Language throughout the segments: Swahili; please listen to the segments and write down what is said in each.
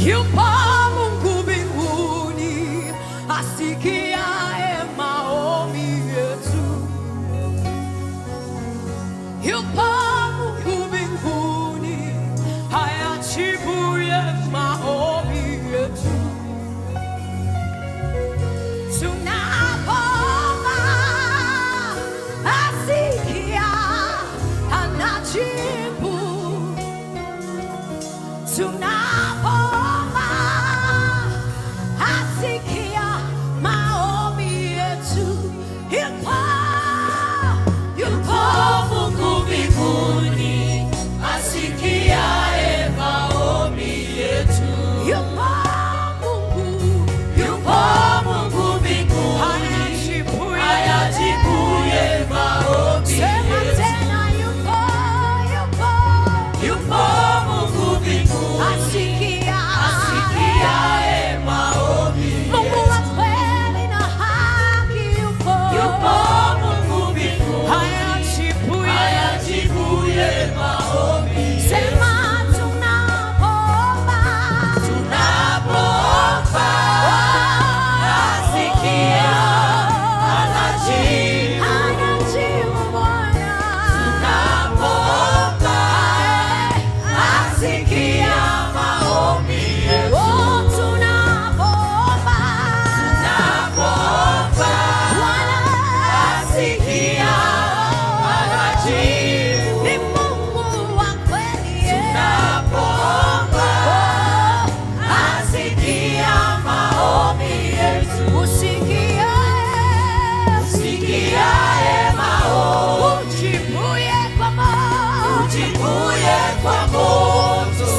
Yupo Mungu mbinguni asikiaye maombi yetu. Yupo Mungu mbinguni ayajibuye maombi yetu. Tunapoomba asikia, anajibu. Tunapoomba asikia maombi yetu. Yupo Mungu mbinguni asikiaye maombi yetu. Yupo Mungu mbinguni ayajibuye maombi yetu. Sema tena, yupo Mungu mbinguni asikiaye maombi yetu. Mungu wa kweli na haki yupo Mungu mbinguni ayajibuye maombi yetu. Sema tunapoomba asikia, anajibu Bwana. Tunapoomba asikia maombi yetu. Tunapoomba Bwana asikia, anajibu. Ni Mungu wa kweli. Tunapoomba asikia maombi yetu. Usikiaye maombi, ujibuye kwa moto.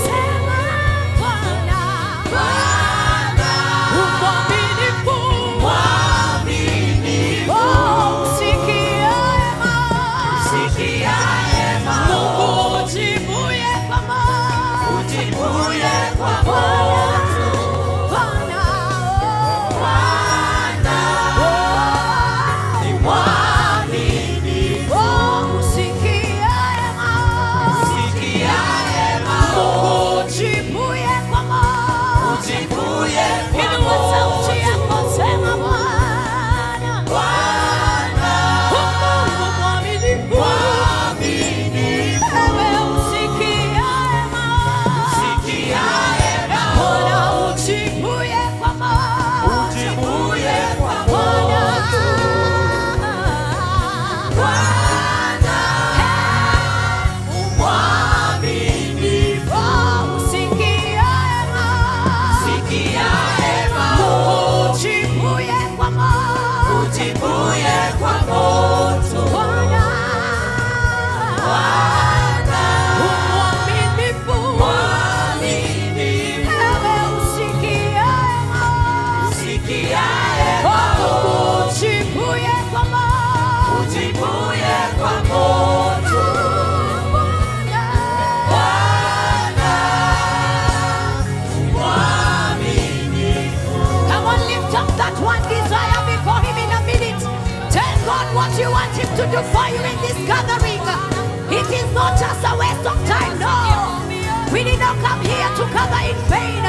Sema Bwana, umwaminifu. Usikiaye maombi, Mungu ujibuye kwa moto. Bwana ni mwaminifu. Usikiaye maombi, Mungu ujibuye kwa moto. Inua sauti yako, sema Bwana, Mungu mwaminifu. Ewe usikiaye maombi, Bwana ujibuye kwa moto. What you want him to do for you in this gathering. It is not just a waste of time, no. We did not come here to gather in vain.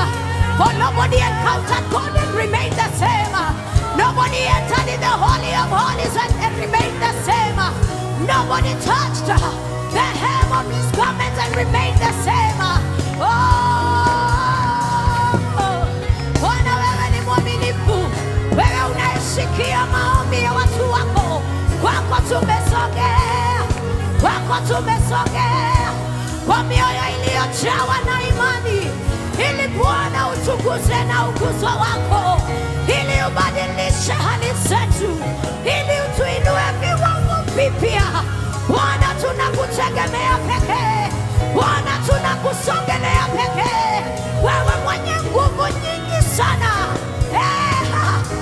For nobody encountered God and remained the same. Nobody entered in the Holy of Holies and remained the same. Nobody touched the hem of his garment and remained the same. Bwana wewe ni mwaminifu. Wewe unaisikia maombi ya watu wako. Kwako tumesogea kwa mioyo iliyojawa na imani, ili Bwana utukuze na uguzo wako, ili ubadilishe hali zetu, ili utuinue viwango vipya. Bwana tunakutegemea pekee, Bwana tunakusogelea pekee. Wewe mwenye nguvu nyingi sana.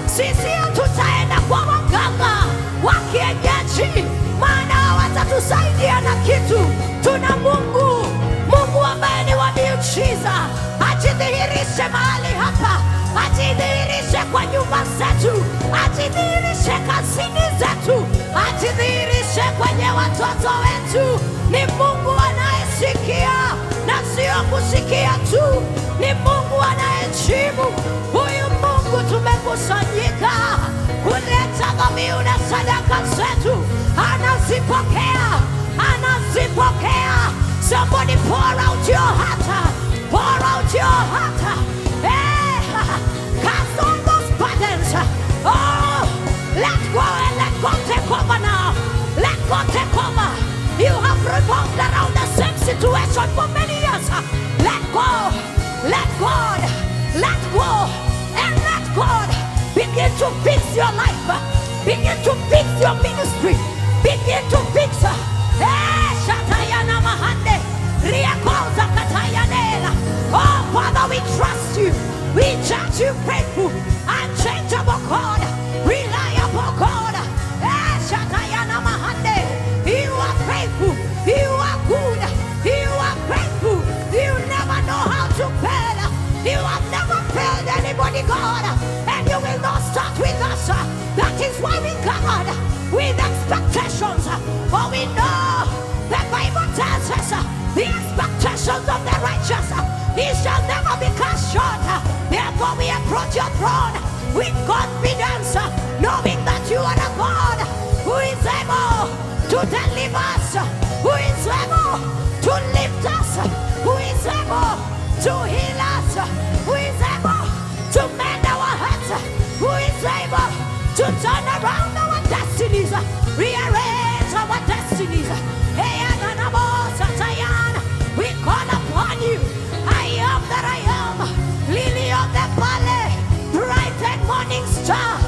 Sisi hatutaenda kwa waganga wa kienyeji, maana hawatatusaidia na kitu. Tuna Mungu ambaye ni wa miujiza. Ajidhihirishe mahali hapa, ajidhihirishe kwa nyumba zetu, ajidhihirishe kazini zetu, ajidhihirishe kwenye watoto wetu. Ni Mungu anayesikia na sio kusikia tu, ni Mungu anaye umemheshimu huyu Mungu. Tumekusanyika kuleta dhabihu na sadaka zetu, anazipokea, anazipokea. Somebody pour out your heart, pour out your heart. Hey, cast all those burdens. Oh, let go and let God take over now. Let God take over. You have revolved around the same situation for many years. Let go, let God, let go, and let God begin to fix your life. Begin to fix your ministry. Begin to fix. Shatayana Mahande, Riakoza Katayanela. Oh, Father, we trust you. We judge you faithful, unchangeable God, reliable God. Shatayana Mahande, you are faithful, you are good, you are faithful. You never know how to fail. You have never failed anybody, God, and you will not start with us. That is why we come with expectations. For we know the Bible tells us the expectations of the righteous, he shall never be cut short. Therefore we approach your throne with confidence, knowing that you are a God who is able to deliver us, who is able to lift us, who is able to heal us, who is able to mend our hearts, who is able to turn around our destinies, rearrange our destinies. We call upon you. I am that I am, lily of the valley, bright and morning star.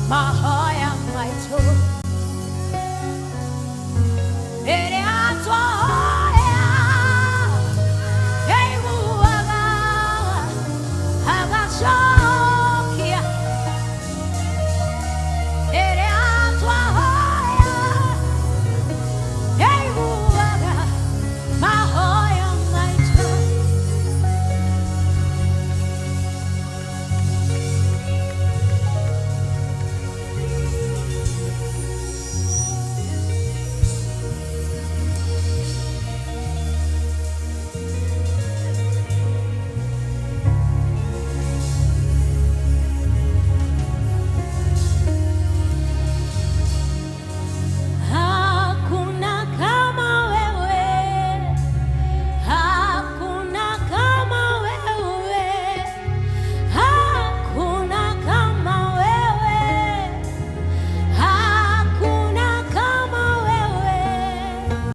Mahaya